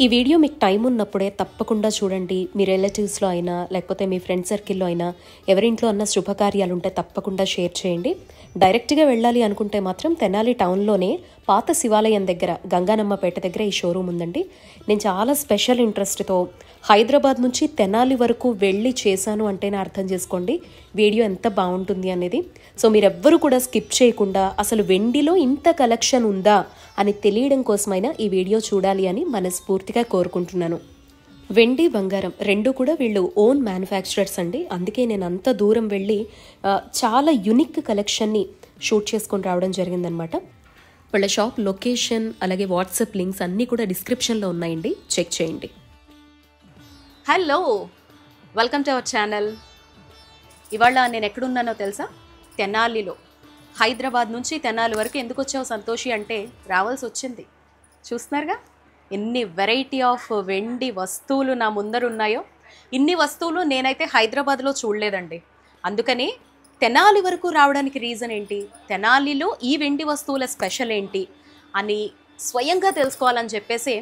ఈ వీడియో మీకు టైం ఉన్నప్పుడే తప్పకుండా చూడండి. మీ రిలేటివ్స్లో అయినా లేకపోతే మీ ఫ్రెండ్ సర్కిల్లో అయినా ఎవరింట్లో అన్న శుభకార్యాలు ఉంటే తప్పకుండా షేర్ చేయండి. డైరెక్ట్గా వెళ్ళాలి అనుకుంటే మాత్రం తెనాలి టౌన్లోనే పాత శివాలయం దగ్గర గంగానమ్మపేట దగ్గర ఈ షోరూమ్ ఉందండి. నేను చాలా స్పెషల్ ఇంట్రెస్ట్తో హైదరాబాద్ నుంచి తెనాలి వరకు వెళ్ళి చేశాను అంటేనే అర్థం చేసుకోండి వీడియో ఎంత బాగుంటుంది అనేది. సో మీరెవ్వరూ కూడా స్కిప్ చేయకుండా అసలు వెండిలో ఇంత కలెక్షన్ ఉందా అని తెలియడం కోసమైనా ఈ వీడియో చూడాలి అని మనస్ఫూర్తిగా కోరుకుంటున్నాను. వెండి బంగారం రెండు కూడా వీళ్ళు ఓన్ మ్యానుఫ్యాక్చరర్స్ అండి. అందుకే నేను అంత దూరం వెళ్ళి చాలా యునిక్ కలెక్షన్ని షూట్ చేసుకొని రావడం జరిగిందనమాట. వాళ్ళ షాప్ లొకేషన్ అలాగే వాట్సాప్ లింక్స్ అన్నీ కూడా డిస్క్రిప్షన్లో ఉన్నాయండి, చెక్ చేయండి. Hello, welcome to our channel. ఇవాళ నేను ఎక్కడున్నానో తెలుసా? తెనాలిలో. హైదరాబాద్ నుంచి తెనాలి వరకు ఎందుకు వచ్చావు సంతోషి అంటే రావాల్సి వచ్చింది. చూస్తున్నారుగా ఎన్ని వెరైటీ ఆఫ్ వెండి వస్తువులు నా ముందర ఉన్నాయో. ఇన్ని వస్తువులు నేనైతే హైదరాబాద్లో చూడలేదండి. అందుకని తెనాలి వరకు రావడానికి రీజన్ ఏంటి, తెనాలిలో ఈ వెండి వస్తువుల స్పెషల్ ఏంటి అని స్వయంగా తెలుసుకోవాలని చెప్పేసి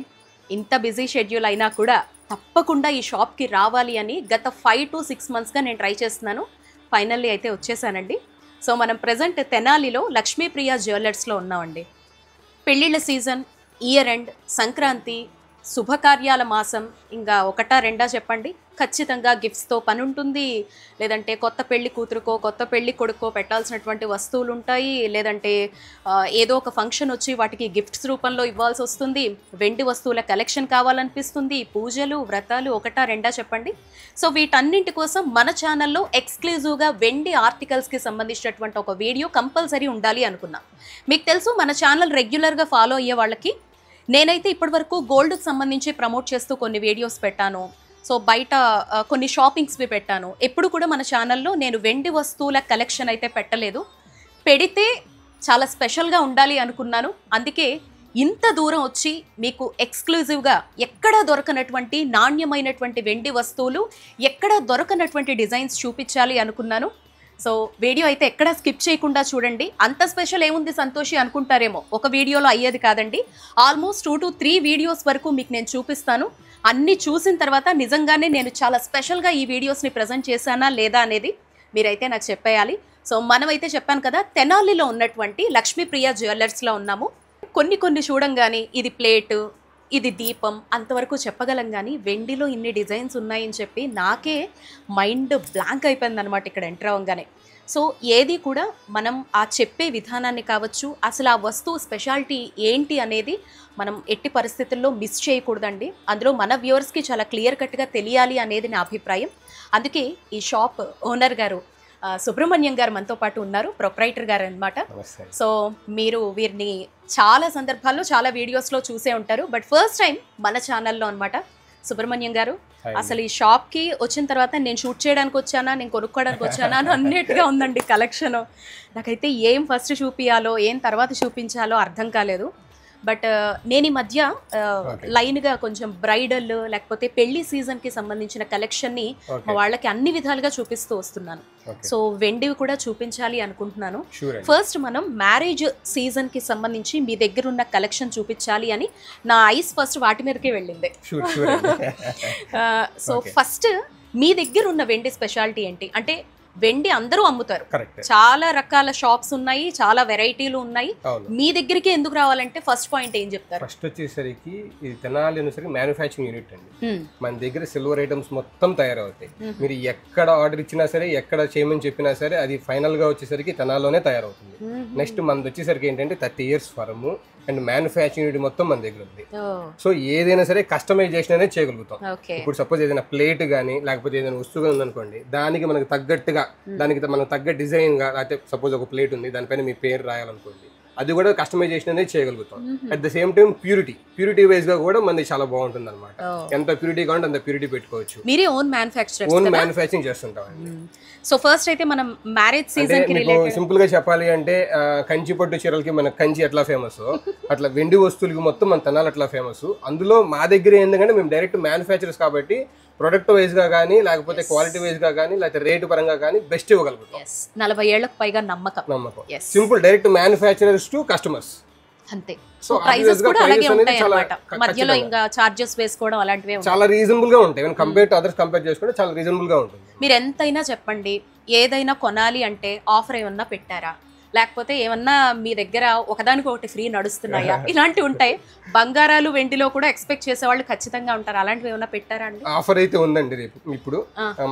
ఇంత బిజీ షెడ్యూల్ అయినా కూడా తప్పకుండా ఈ షాప్కి రావాలి అని గత 5 to 6 monthsగా నేను ట్రై చేస్తున్నాను. ఫైనల్లీ అయితే వచ్చేసానండి. సో మనం ప్రజెంట్ తెనాలిలో లక్ష్మీప్రియ జ్యువెలర్స్లో ఉన్నామండి. పెళ్ళిళ్ళ సీజన్, ఇయర్ ఎండ్, సంక్రాంతి, శుభకార్యాల మాసం, ఇంకా ఒకటా రెండా చెప్పండి, ఖచ్చితంగా గిఫ్ట్స్తో పని ఉంటుంది. లేదంటే కొత్త పెళ్లి కూతురుకో కొత్త పెళ్లి కొడుకో పెట్టాల్సినటువంటి వస్తువులు ఉంటాయి. లేదంటే ఏదో ఒక ఫంక్షన్ వచ్చి వాటికి గిఫ్ట్స్ రూపంలో ఇవ్వాల్సి వస్తుంది. వెండి వస్తువుల కలెక్షన్ కావాలనిపిస్తుంది. పూజలు, వ్రతాలు, ఒకటా రెండా చెప్పండి. సో వీటన్నింటి కోసం మన ఛానల్లో ఎక్స్క్లూజివ్గా వెండి ఆర్టికల్స్కి సంబంధించినటువంటి ఒక వీడియో కంపల్సరీ ఉండాలి అనుకున్నా. మీకు తెలుసు మన ఛానల్ రెగ్యులర్గా ఫాలో అయ్యే వాళ్ళకి నేనైతే ఇప్పటివరకు గోల్డ్కి సంబంధించి ప్రమోట్ చేస్తూ కొన్ని వీడియోస్ పెట్టాను. సో బయట కొన్ని షాపింగ్స్వి పెట్టాను. ఎప్పుడు కూడా మన ఛానల్లో నేను వెండి వస్తువుల కలెక్షన్ అయితే పెట్టలేదు. పెడితే చాలా స్పెషల్గా ఉండాలి అనుకున్నాను. అందుకే ఇంత దూరం వచ్చి మీకు ఎక్స్క్లూజివ్గా ఎక్కడా దొరకనటువంటి నాణ్యమైనటువంటి వెండి వస్తువులు, ఎక్కడా దొరకనటువంటి డిజైన్స్ చూపించాలి అనుకున్నాను. సో వీడియో అయితే ఎక్కడా స్కిప్ చేయకుండా చూడండి. అంత స్పెషల్ ఏముంది సంతోషి అనుకుంటారేమో, ఒక వీడియోలో అయ్యేది కాదండి. ఆల్మోస్ట్ 2 to 3 వీడియోస్ వరకు మీకు నేను చూపిస్తాను. అన్నీ చూసిన తర్వాత నిజంగానే నేను చాలా స్పెషల్గా ఈ వీడియోస్ని ప్రజెంట్ చేశానా లేదా అనేది మీరైతే నాకు చెప్పేయాలి. సో మనమైతే చెప్పాను కదా, తెనాలిలో ఉన్నటువంటి లక్ష్మీప్రియ జ్యువెలర్స్లో ఉన్నాము. కొన్ని చూడంగానే ఇది ప్లేటు, ఇది దీపం అంతవరకు చెప్పగలం, కానీ వెండిలో ఇన్ని డిజైన్స్ ఉన్నాయని చెప్పి నాకే మైండ్ బ్లాంక్ అయిపోయింది అనమాట ఇక్కడ ఎంటర్ అవ్వగానే. సో ఏది కూడా మనం ఆ చెప్పే విధానాన్ని కావచ్చు, అసలు ఆ వస్తువు స్పెషాలిటీ ఏంటి అనేది మనం ఎట్టి పరిస్థితుల్లో మిస్ చేయకూడదండి. అందులో మన వ్యూవర్స్కి చాలా క్లియర్ కట్గా తెలియాలి అనేది నా అభిప్రాయం. అందుకే ఈ షాప్ ఓనర్ గారు సుబ్రహ్మణ్యం గారు మనతో పాటు ఉన్నారు, ప్రొప్రైటర్ గారు అనమాట. సో మీరు వీరిని చాలా సందర్భాల్లో చాలా వీడియోస్లో చూసే ఉంటారు, బట్ ఫస్ట్ టైం మన ఛానల్లో అనమాట. సుబ్రహ్మణ్యం గారు, అసలు ఈ షాప్కి వచ్చిన తర్వాత నేను షూట్ చేయడానికి వచ్చానా, నేను కొనుక్కోవడానికి వచ్చానా అని అన్నిటిగా ఉందండి కలెక్షన్. నాకైతే ఏం ఫస్ట్ చూపించాలో ఏం తర్వాత చూపించాలో అర్థం కాలేదు. బట్ నేను ఈ మధ్య లైన్గా కొంచెం బ్రైడల్ లేకపోతే పెళ్లి సీజన్కి సంబంధించిన కలెక్షన్ని మా వాళ్ళకి అన్ని విధాలుగా చూపిస్తూ వస్తున్నాను. సో వెండివి కూడా చూపించాలి అనుకుంటున్నాను. ఫస్ట్ మనం మ్యారేజ్ సీజన్కి సంబంధించి మీ దగ్గర ఉన్న కలెక్షన్ చూపించాలి అని నా ఐస్ ఫస్ట్ వాటి మీదకే వెళ్ళింది. సో ఫస్ట్ మీ దగ్గర ఉన్న వెండి స్పెషాలిటీ ఏంటి అంటే, వెండి అందరూ అమ్ముతారు, చాలా రకాల షాప్స్ ఉన్నాయి, చాలా వెరైటీలు ఉన్నాయి. మీ దగ్గరికి ఎందుకు రావాలంటే ఫస్ట్ పాయింట్ ఏం చెప్తారు? ఫస్ట్ వచ్చేసరికి ఇది తెనాలి అనేసరికి మ్యానుఫ్యాక్చరింగ్ యూనిట్ అండి. మన దగ్గర సిల్వర్ ఐటమ్స్ మొత్తం తయారవుతాయి. మీరు ఎక్కడ ఆర్డర్ ఇచ్చినా సరే, ఎక్కడ చేయమని చెప్పినా సరే, అది ఫైనల్ గా వచ్చేసరికి తెనాల్లోనే తయారవుతుంది. నెక్స్ట్ మనది వచ్చేసరికి ఏంటంటే 30 years firm and manufacturing unit మొత్తం మన దగ్గర ఉంది. సో ఏదైనా సరే కస్టమైజేషన్ అనేది చేయగలుగుతాం. ఇప్పుడు సపోజ్ ఏదైనా ప్లేట్ కానీ లేకపోతే ఏదైనా వస్తువు ఉందనుకోండి, దానికి మనకు తగ్గట్టుగా, దానికి మనకు తగ్గ డిజైన్ గా, లేకపోతే సపోజ్ ఒక ప్లేట్ ఉంది దానిపైన మీ పేరు రాయాలనుకోండి, అది కూడా కస్టమైజేషన్ అనేది చేయగలుగుతాం. At the same time purity wise గా కూడా మనది చాలా బాగుంటుంది అనమాట. ఎంత ప్యూరిటీ కావాలంటే అంత ప్యూరిటీ పెట్టుకోవచ్చు. మీరే ఓన్ మ్యానుఫ్యాక్చరింగ్ చేస్తుంటాం. సో ఫస్ట్ అయితే మనం మ్యారేజ్ సీజన్ కి రిలేటెడ్ సింపుల్ గా చెప్పాలి అంటే, కంచి పట్టు చీరలకి మన కంచి ఎట్లా ఫేమస్, అట్లా వెండి వస్తువులకి మొత్తం మన తెనాలి అట్లా ఫేమస్. అందులో మా దగ్గర ఏంటంటే మేము డైరెక్ట్ మ్యానుఫ్యాక్చరర్స్ కాబట్టి ప్రొడక్ట్ వైజ్ గా కానీ లేకపోతే క్వాలిటీ వైజ్ గా కానీ లేకపోతే రేటు పరంగా కానీ బెస్ట్ ఇవ్వగలుగుతాం. 40 ఏళ్లకు పైగా నమ్మకం. Simple direct manufacturers to customers. అంతే. సో ప్రైజెస్ కూడా అలాగే ఉంటాయి అన్నమాట. మధ్యలో ఇంకా చార్జెస్ వేసుకోవడం అలాంటివే ఉంటాయి. చాలా రీజనబుల్ గా ఉంటాయి. కంపేర్ టు అదర్స్ కంపేర్ చేసుకుంటే చాలా రీజనబుల్ గా ఉంటుంది. మీరు ఎంతైనా చెప్పండి, ఏదైనా కొనాలి అంటే ఆఫర్ ఏమన్నా పెట్టారా, లేకపోతే ఏమన్నా మీ దగ్గర ఒకదానికి ఒకటి ఫ్రీ నడుస్తున్నాయా, ఇలాంటివి ఉంటాయి. బంగారాలు వెండిలో కూడా ఎక్స్పెక్ట్ చేసే వాళ్ళు ఖచ్చితంగా ఉంటారు. అలాంటివి ఏమన్నా పెట్టారా అండి? ఆఫర్ అయితే ఉందండి. రేపు ఇప్పుడు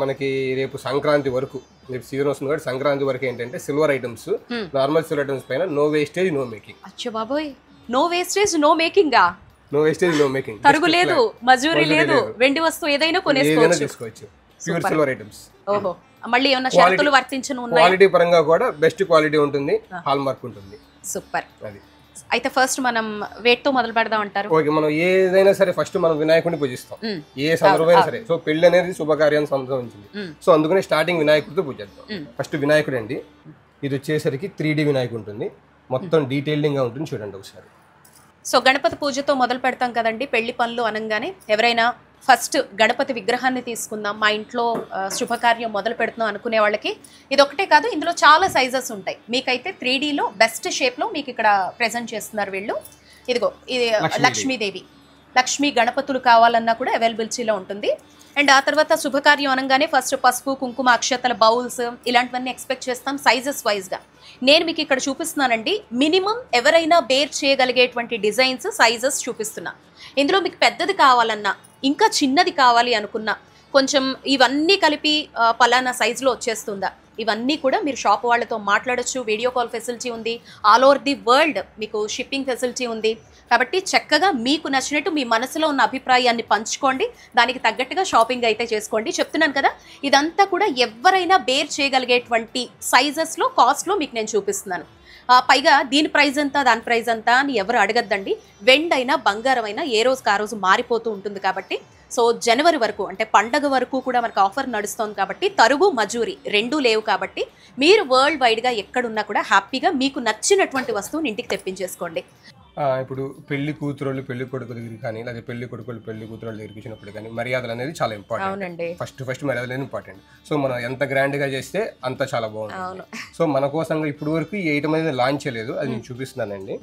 మనకి రేపు సంక్రాంతి వరకు, రేపు సీజన్ వస్తుంది కాబట్టి సంక్రాంతి వరకు ఏంటంటే silver items, normal silver items పైన నో వేస్టేజ్ నో మేకింగ్. అచ్చో బాబోయ్, no wastage no making. No wastage no making, తరుగు లేదు, మజూరీ లేదు, వెండి వస్తువు ఏదైనా కొనేసుకోవచ్చు. Pure silver items. ఓహో, మళ్ళీ ఏమన్నా షరతులు వర్తించను ఉన్నాయా? క్వాలిటీ పరంగా కూడా బెస్ట్ క్వాలిటీ ఉంటుంది, హాల్ మార్క్ ఉంటుంది. సూపర్. అది అయితే ఫస్ట్ మనం వేట్తో మొదలు పెడదాం అంటారు. ఓకే, మనం ఏదైనా సరే ఫస్ట్ మనం వినాయకుడిని పూజిస్తాం, ఏ సందర్భమైనా సరే. సో పెళ్లి అనేది శుభకార్యాన్ని సంబంధించింది. సో అందుకని స్టార్టింగ్ వినాయకుడితో పూజిద్దాం. ఫస్ట్ వినాయకుడు అండి, ఇది వచ్చేసరికి 3D వినాయకుడు ఉంటుంది, మొత్తం డీటెయిలింగ్ గా ఉంటుంది. చూడండి ఒకసారి. సో గణపతి పూజతో మొదలు పెడతాం కదండి. పెళ్లి పనులు అనగానే ఎవరైనా ఫస్ట్ గణపతి విగ్రహాన్ని తీసుకుందాం, మా ఇంట్లో శుభకార్యం మొదలు పెడుతున్నాం అనుకునే వాళ్ళకి ఇది ఒకటే కాదు, ఇందులో చాలా సైజెస్ ఉంటాయి. మీకైతే 3Dలో బెస్ట్ షేప్లో మీకు ఇక్కడ ప్రెజెంట్ చేస్తున్నారు వీళ్ళు. ఇదిగో ఇది లక్ష్మీదేవి, లక్ష్మీ గణపతులు కావాలన్నా కూడా అవైలబిలిటీలో ఉంటుంది. అండ్ ఆ తర్వాత శుభకార్యం అనగానే ఫస్ట్ పసుపు కుంకుమ అక్షతల బౌల్స్ ఇలాంటివన్నీ ఎక్స్పెక్ట్ చేస్తాం సైజెస్ వైజ్గా. నేను మీకు ఇక్కడ చూపిస్తున్నానండి, మినిమం ఎవరైనా బేర్ చేయగలిగేటువంటి డిజైన్స్ సైజెస్ చూపిస్తున్నా. ఇందులో మీకు పెద్దది కావాలన్నా, ఇంకా చిన్నది కావాలి అనుకున్నా, కొంచెం ఇవన్నీ కలిపి పలానా సైజులో వచ్చేస్తుందా, ఇవన్నీ కూడా మీరు షాప్ వాళ్ళతో మాట్లాడచ్చు. వీడియో కాల్ ఫెసిలిటీ ఉంది, ఆల్ ఓవర్ ది వరల్డ్ మీకు షిప్పింగ్ ఫెసిలిటీ ఉంది. కాబట్టి చక్కగా మీకు నచ్చినట్టు మీ మనసులో ఉన్న అభిప్రాయాన్ని పంచుకోండి, దానికి తగ్గట్టుగా షాపింగ్ అయితే చేసుకోండి. చెప్తున్నాను కదా, ఇదంతా కూడా ఎవరైనా బేర్ చేయగలిగేటువంటి సైజెస్లో కాస్ట్లో మీకు నేను చూపిస్తున్నాను. పైగా దీని ప్రైస్ ఎంత దాని ప్రైస్ ఎంత అని ఎవరు అడగద్దండి. వెండైనా బంగారం అయినా ఏ రోజుకి ఆ రోజు మారిపోతూ ఉంటుంది. కాబట్టి సో జనవరి వరకు అంటే పండగ వరకు కూడా మనకు ఆఫర్ నడుస్తుంది. కాబట్టి తరుగు మజూరి రెండూ లేవు. కాబట్టి మీరు వరల్డ్ వైడ్గా ఎక్కడున్నా కూడా హ్యాపీగా మీకు నచ్చినటువంటి వస్తువుని ఇంటికి తెప్పించేసుకోండి. ఇప్పుడు పెళ్లి కూతురోళ్ళు పెళ్లి కొడుకు దగ్గరికి కానీ, లేదా పెళ్లి కొడుకులు పెళ్లి కూతురోళ్ళ దగ్గరికి వచ్చినప్పుడు కానీ మర్యాదలు అనేది చాలా ఇంపార్టెంట్. ఫస్ట్ మర్యాదలు అనేది ఇంపార్టెంట్. సో మనం ఎంత గ్రాండ్ గా చేస్తే అంత చాలా బాగుంటుంది. సో మన కోసంగా ఇప్పుడు వరకు ఈ ఐటమ్ అనేది లాంచ్ చేయలేదు, అది నేను చూపిస్తున్నానండి.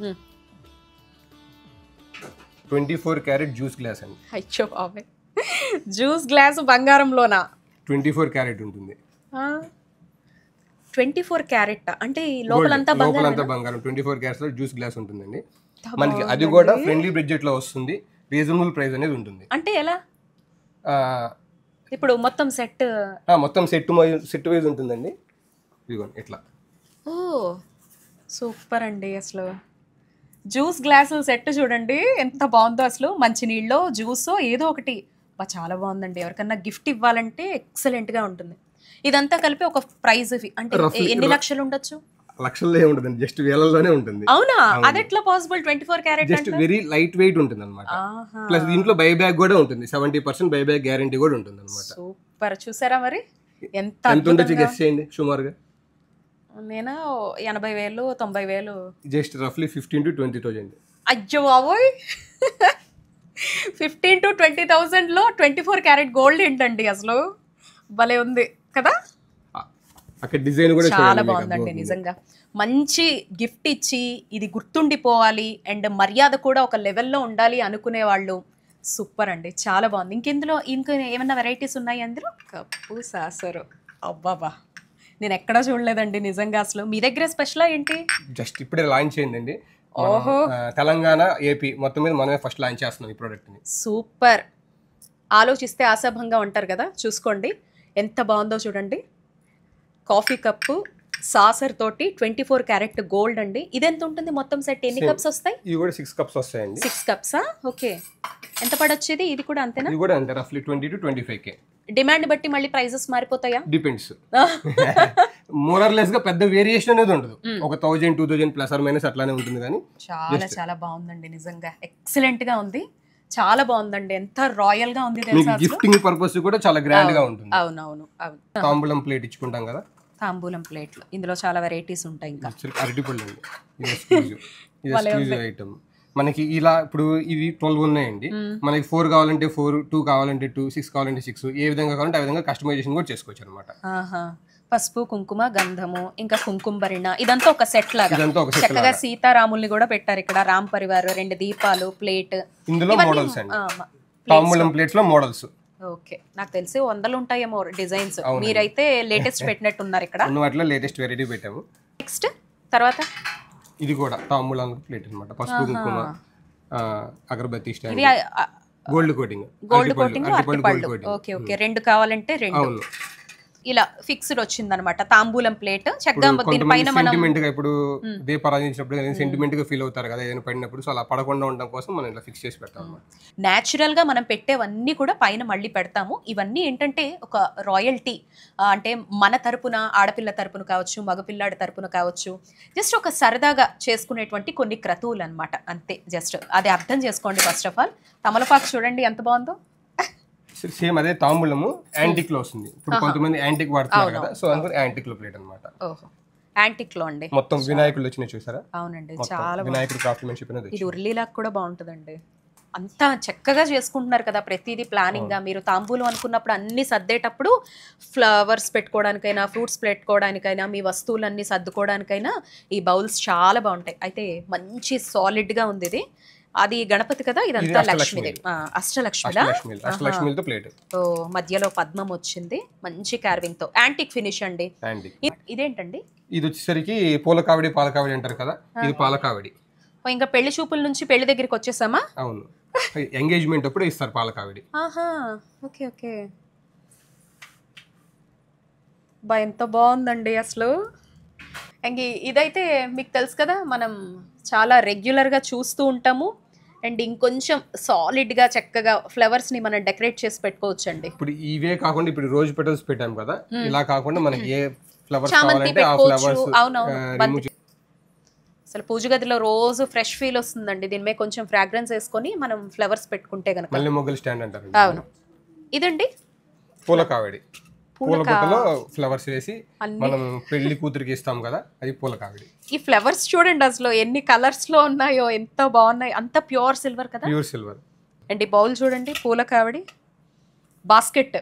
24 క్యారెట్ జ్యూస్ గ్లాస్ అండి. అయ్యో బాబాయ్, జ్యూస్ గ్లాస్ బంగారంలోనా? 24 క్యారెట్ ఉంటుంది. 24 క్యారెట్ అంటే లోపలంతా బంగారం. 24 క్యారెట్స్ లో జ్యూస్ గ్లాస్ ఉంటుందండి మనకి. అది కూడా ఫ్రెండ్లీ బడ్జెట్ లో వస్తుంది, రీజనబుల్ ప్రైస్ అనేది ఉంటుంది. అంటే ఎలా? ఇప్పుడు మొత్తం సెట్ వైజ్ ఉంటుందండి. ఇదిగోండి ఇట్లా. ఓ సూపర్ అండి. అసలు జ్యూస్ గ్లాసుల సెట్ చూడండి ఎంత బాగుందో. అసలు మంచినీళ్ళు జ్యూస్ ఏదో ఒకటి చాలా బాగుందండి. ఎవరికన్నా గిఫ్ట్ ఇవ్వాలంటే ఎక్సలెంట్ గా ఉంటుంది. ఇదంతా కలిపి ఒక ప్రైజ్ అంటే ఎన్ని లక్షలు ఉండొచ్చు? లక్షల్లో ఉండదండి, జస్ట్ వేలల్లోనే ఉంటుంది. అవునా? అది ఎట్లా possible? 24 carrot just very light weight ఉంటుంది అనమాట. ప్లస్ దీంట్లో బై బ్యాక్ కూడా ఉంటుంది, 70% బై బ్యాక్ గ్యారంటీ కూడా ఉంటుంది అనమాట. సూపర్. చూసారా మరి ఎంత ఉండొచ్చు గెస్ చేయండి సుమారుగా? నేను 80,000 90,000. జస్ట్ రఫ్లీ 15,000 to 20,000. అయ్యో బాబోయ్, 15,000 to 20,000 లో 24 క్యారెట్ గోల్డ్ ఏంటండి? అసలు భలే ఉంది కదా. అక్కడ డిజైన్ కూడా చాలా బాగుందండి నిజంగా. మంచి గిఫ్ట్ ఇచ్చి ఇది గుర్తుండిపోవాలి అండ్ మర్యాద కూడా ఒక లెవెల్లో ఉండాలి అనుకునే వాళ్ళు సూపర్ అండి, చాలా బాగుంది. ఇంకా ఏమన్నా వెరైటీస్ ఉన్నాయి అందులో? కప్పు సాసరు, అబ్బాబా నేను ఎక్కడా చూడలేదండి నిజంగా. అసలు మీ దగ్గర స్పెషల్ ఏంటి? జస్ట్ ఇప్పుడే లాంచ్ అయిందండి. తెలంగాణ ఏపీ మొత్తం మీద మనమే ఫస్ట్ లాంచ్ చేస్తున్నాం ఈ ప్రోడక్ట్ ని. సూపర్. ఆలోచిస్తే ఆశాభంగా ఉంటారు కదా. చూసుకోండి ఎంత బాగుందో చూడండి. కాఫీ కప్పు సాసర్ తోటి 24 క్యారెట్ గోల్డ్ అండి. ఇది ఎంత ఉంటుంది మొత్తం సెట్? ఎన్ని కప్స్ వస్తాయి? ఇవి కూడా 6 కప్స్ వస్తాయండి. 6 కప్సా? ఓకే. ఎంత పడొచ్చేది? ఇది కూడా అంతేనా? ఇది కూడా అంతే, రఫ్లీ 20 to 25K. డిమాండ్ బట్టి మళ్ళీ ప్రైజెస్ మారిపోతాయా? డిపెండ్స్. మోరర్లెస్ గా పెద్ద వేరియేషన్ అనేది ఉండదు, ఒక 1000 2000 ప్లస్ ఆర్ మైనస్ అట్లానే ఉంటుంది. కానీ చాలా చాలా బాగుందండి నిజంగా, ఎక్సలెంట్ గా ఉంది, చాలా బాగుందండి. ఎంత రాయల్ గా ఉంది తెలుసా. గిఫ్టింగ్ పర్పస్ కూడా చాలా గ్రాండ్ గా ఉంటుంది. అవునవును. తాంబూలం ప్లేట్ ఇచ్చుకుంటాం కదా, తాంబూలం ప్లేట్లు. ఇందులో చాలా వెరైటీస్ ఉంటాయి. ఇంకా అరటిపళ్ళు అండి, ఎక్స్క్లూజివ్ ఐటమ్ మనకి. ఇలా ఇప్పుడు ఇవి 12 ఉన్నాయండి, మనకి 4 కావాలంటే 4, 2 కావాలంటే 2, 6 కావాలంటే 6, ఏ విధంగా కావాలంటే ఆ విధంగా కస్టమైజేషన్ కూడా చేసుకోవచ్చు అనమాట. పసుపు, కుంకుమ, గంధము, ఇంకా కుంకుమ భరిణ, ఇదంతా ఒక సెట్ లాగా ఇదంతా ఒక set చక్కగా సీతారాముల్ని కూడా పెట్టారు ఇక్కడ. రామ్ పరివార్, 2 దీపాలు, ప్లేట్. ఇందులో మోడల్స్ అండి, తాంబూలం ప్లేట్స్ లో మోడల్స్. ఓకే, నాకు తెలిసి 100 ఉంటాయేమో డిజైన్స్. మీరైతే లేటెస్ట్ పెట్టినట్టున్నారు ఇక్కడ. వాటిలో లేటెస్ట్ వెరైటీ పెట్టాము. నెక్స్ట్ తర్వాత ఇది కూడా తాంబూలం ప్లేట్ అన్నమాట. పసుపు, కుంకుమ, అగరబత్తి స్టాండ్, గోల్డ్ కోటింగ్, అరటిపళ్ళు. ఓకే ఓకే, 2 కావాలంటే 2. ఇలా ఫిక్స్డ్ వచ్చిందనమాట తాంబూలం ప్లేట్. చక్కగా దీనిపైన మనం సెంటిమెంట్ గా ఇప్పుడు దీపారాధించినప్పుడు సెంటిమెంట్ గా ఫీల్ అవుతారు కదా ఏదైనా పడినప్పుడు, సో అలా పడకుండా ఉండడం కోసం మనం ఇలా ఫిక్స్ చేసి పెడతాం. న్యాచురల్ గా మనం పెట్టేవన్నీ కూడా పైన మళ్ళీ పెడతాము. ఇవన్నీ ఏంటంటే ఒక రాయల్టీ, అంటే మన తరపున, ఆడపిల్ల తరపున కావచ్చు, మగపిల్లాడి తరపున కావచ్చు, జస్ట్ ఒక సరదాగా చేసుకునేటువంటి కొన్ని క్రతువులు అనమాట, అంతే. జస్ట్ అది అర్థం చేసుకోండి. ఫస్ట్ ఆఫ్ ఆల్ తమలపాకు చూడండి ఎంత బాగుందో. సేమ్ అదే తాంబూలము యాంటిక్ లో వస్తుంది. ఇప్పుడు కొంతమంది యాంటిక్ వాడుతున్నారు కదా, సో అందుకని యాంటిక్ లో ప్లేట్ అన్నమాట. ఓహో, యాంటిక్ లో అండి. మొత్తం వినాయకుడు వచ్చినాయి చూసారా? అవునండి, చాలా వినాయకుడు క్రాఫ్ట్మెన్షిప్ అనేది. ఇది ఉర్లీలాగా కూడా బాగుంటుందండి. అంతా చక్కగా చేసుకుంటున్నారు కదా, ప్రతిదీ ప్లానింగ్ గా. మీరు తాంబూలం అనుకున్నప్పుడు అన్ని సర్దేటప్పుడు ఫ్లవర్స్ పెట్టుకోవడానికైనా, ఫ్రూట్స్ పెట్టుకోవడానికైనా, మీ వస్తువులన్నీ సర్దుకోవడానికైనా ఈ బౌల్స్ చాలా బాగుంటాయి. అయితే మంచి సాలిడ్ గా ఉంది ఇది. అది గణపతి కదా, ఇదంతా లక్ష్మీదేవి. అష్టలక్ష్మితో ప్లేట్. ఓ, మధ్యలో పద్మం వచ్చింది, మంచి కార్వింగ్ తో. యాంటిక్ ఫినిష్ అండి. ఇదేంటండి? ఇది వచ్చేసరికి పూల కావిడి, పాల కావిడి అంటారు కదా, ఇది పాల కావిడి. ఇంకా పెళ్లి చూపుల నుంచి పెళ్లి దగ్గరికి వచ్చేసామా? అవును, ఎంగేజ్మెంట్ అప్పుడు ఇస్తారు పాల కావిడి. ఆహా, ఓకే ఓకే. బా, ఎంత బాగుందండి అసలు. ఇంక ఇదైతే మీకు తెలుసు కదా, మనం చాలా రెగ్యులర్గా చూస్తూ ఉంటాము. అండ్ ఇంకొంచెం సాలిడ్గా చక్కగా ఫ్లవర్స్ని మనం డెకరేట్ చేసి పెట్టుకోవచ్చు అండి. ఇప్పుడు ఇవే కాకుండా ఇప్పుడు రోజ్ పెటల్స్ పెట్టాం కదా, ఇలా కాకుండా మనకి ఏ ఫ్లవర్స్ చామంతి కావాలంటే ఆ ఫ్లవర్స్. అవునవును, అసలు పూజ గదిలో రోజు ఫ్రెష్ ఫీల్ వస్తుందండి. దీని మీద కొంచెం ఫ్రాగ్రెన్స్ వేసుకొని మనం ఫ్లవర్స్ పెట్టుకుంటే కనుక. మల్లె మొగ్గల స్టాండ్ అంటారు. అవును, ఇదండి పూల కావిడి. పూల బుట్టలో ఫ్లవర్స్ వేసి మనం పెళ్లి కూతురికి ఇస్తాం కదా, అది పూల కావిడి. ఈ ఫ్లవర్స్ చూడండి అసలు ఎన్ని కలర్స్ లో ఉన్నాయో, ఎంత బాగున్నాయి. అంత ప్యూర్ సిల్వర్ కదా, ప్యూర్ సిల్వర్. అండ్ ఈ బౌల్ చూడండి, పూల కావిడి. బాస్కెట్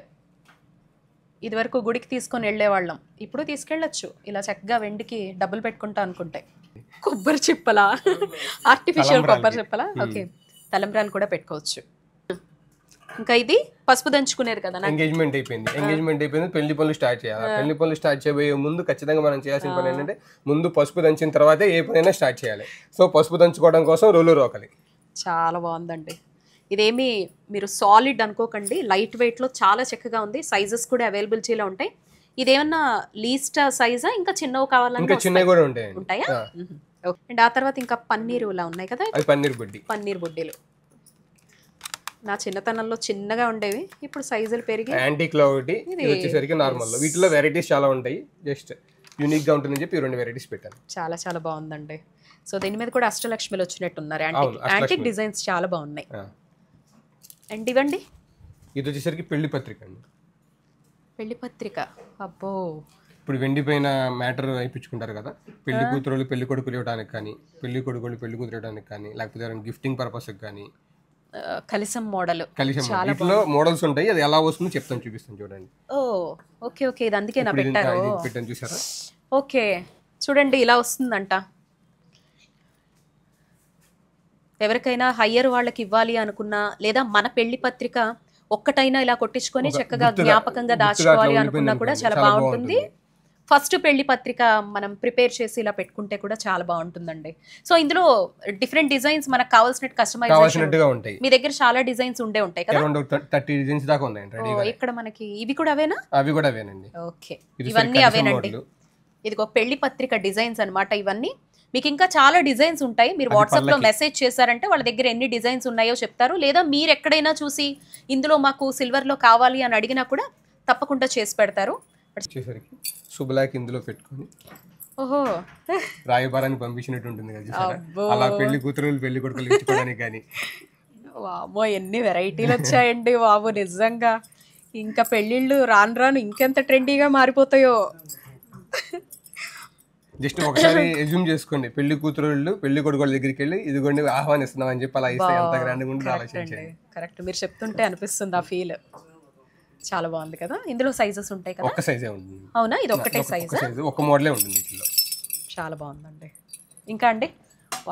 ఇది వరకు గుడికి తీసుకొని వెళ్ళేవాళ్ళం, ఇప్పుడు తీసుకెళ్ళొచ్చు ఇలా చక్కగా వెండికి డబ్బులు పెట్టుకుంటా అనుకుంటే. కొబ్బరి చిప్పలా, ఆర్టిఫిషియల్ కొబ్బరి చిప్పలా. ఓకే, తలంబ్రాలు కూడా పెట్టుకోవచ్చు. ఇంకా ఇది పసుపు దంచుకునేది కదా. ఎంగేజ్మెంట్ అయిపోయింది, పెళ్లి పనులు స్టార్ట్ చేయాలి. పెళ్లి పనులు స్టార్ట్ చేయబోయే ముందు ఖచ్చితంగా మనం చేయాల్సిన పని ఏంటంటే, ముందు పసుపు దంచిన తర్వాతే ఏ పనైనా స్టార్ట్ చేయాలి. సో పసుపు దంచుకోవడం కోసం రోలు రోకలి. చాలా బాగుందండి. ఇదేమి మీరు సాలిడ్ అనుకోకండి, లైట్ వెయిట్ లో చాలా చక్కగా ఉంది. సైజెస్ కూడా అవైలబిలిటీలో ఉంటాయి. ఇదేమన్నా లీస్ట్ సైజా, ఇంకా చిన్నవి కావాలన్నా? ఇంకా చిన్నవి కూడా ఉంటాయా? అండ్ ఆ తర్వాత ఇంకా పన్నీరు ఇలా ఉన్నాయి కదా, పన్నీర్ బుడ్డీలు. నా చిన్నతనంలో చిన్నగా ఉండేవి, ఇప్పుడు సైజులు పెరిగి యాంటిక్ లో ఒకటి, ఇది వచ్చేసరికి నార్మల్ లో. వీటిలో వెరైటీస్ చాలా ఉంటాయి, జస్ట్ యూనిక్ గా ఉంటుందని చెప్పి 2 వెరైటీస్ పెట్టాను. చాలా చాలా బాగుందండి. సో దీని మీద కూడా అష్టలక్ష్మిలు వచ్చినట్టున్నారు. యాంటిక్ డిజైన్స్ చాలా బాగున్నాయి. అండ్ ఇవ్వండి, ఇది వచ్చేసరికి పెళ్లి పత్రిక అండి. పెళ్లి పత్రిక, అబ్బో. ఇప్పుడు వెండి పైన మ్యాటర్ అయిపించుకుంటారు కదా, పెళ్లి కూతురు పెళ్లి కొడుకులు ఇవ్వడానికి కానీ, పెళ్లి కొడుకులు పెళ్లి కూతురు ఇవ్వడానికి కానీ, లేకపోతే గిఫ్టింగ్ పర్పస్ కానీ. కలిసం మోడల్, వీటిలో మోడల్స్ ఉంటాయి. అది ఎలా వస్తుందో చెప్తాను, చూపిస్తాను చూడండి. ఓ ఓకే ఓకే, ఇది అందుకే నా పెట్టారు. పెట్టాను చూసారా? ఓకే, చూడండి ఇలా వస్తుందంట. ఎవరికైనా హయ్యర్ వాళ్ళకి ఇవ్వాలి అనుకున్నా, లేదా మన పెళ్లి పత్రిక ఒక్కటైనా ఇలా కొట్టించుకొని చక్కగా జ్ఞాపకంగా దాచుకోవాలి అనుకున్నా కూడా చాలా బాగుంటుంది. ఫస్ట్ పెళ్లి పత్రిక మనం ప్రిపేర్ చేసి ఇలా పెట్టుకుంటే కూడా చాలా బాగుంటుందండి. సో ఇందులో డిఫరెంట్ డిజైన్స్ మనకు కావాల్సినట్టు కస్టమైజేషన్ ఉంటాయి. మీ దగ్గర చాలా డిజైన్స్ ఉంటాయి కదా, 30 డిజైన్స్ దాకా ఉన్నాయి. ఇక్కడ మనకి ఇవి కూడా అవేనా? అవి కూడా అవేనండి. ఓకే, ఇవన్నీ అవేనండి. ఇదిగో పెళ్లి పత్రిక డిజైన్స్ అన్నమాట ఇవన్నీ. మీకు ఇంకా చాలా డిజైన్స్ ఉంటాయి. మీరు వాట్సాప్ లో మెసేజ్ చేశారంటే వాళ్ళ దగ్గర ఎన్ని డిజైన్స్ ఉన్నాయో చెప్తారు. లేదా మీరు ఎక్కడైనా చూసి ఇందులో మాకు సిల్వర్ లో కావాలి అని అడిగినా కూడా తప్పకుండా చేసి పెడతారు. వచ్చేసరికి శుభలాకి ఇందులో పెట్టుకొని ఓహో రాయబారాన్ని పంపించినట్టు ఉంటుంది కదా, అలా పెళ్లి కూతురు పెళ్లి కొడుకులు ఇచ్చుకోవడానికి కానీ. వామ్మో, ఎన్ని వెరైటీలు వచ్చాయండి బాబు, నిజంగా. ఇంకా పెళ్ళిళ్ళు రాను రాను ఇంకెంత ట్రెండీగా మారిపోతాయో. జస్ట్ ఒకసారి ఎజ్యూమ్ చేసుకోండి, పెళ్లి కూతురు పెళ్లి కొడుకుల దగ్గరికి వెళ్ళి ఇదిగోండి ఆహ్వానిస్తున్నాం అని చెప్పి అలా ఇస్తే ఎంత గ్రాండ్ గా ఉంటుందో ఆలోచించండి. కరెక్ట్, మీరు చెప్తుంటే అనిపిస్తుంది ఆ ఫీల్. చాలా బాగుంది కదా. ఇందులో సైజెస్ ఉంటాయి కదా? ఒక్క సైజే ఉంటుంది. అవునా, ఇది ఒకటే సైజ్, ఒక మోడలే ఉంటుంది వీటిలో. చాలా బాగుందండి. ఇంకా అండి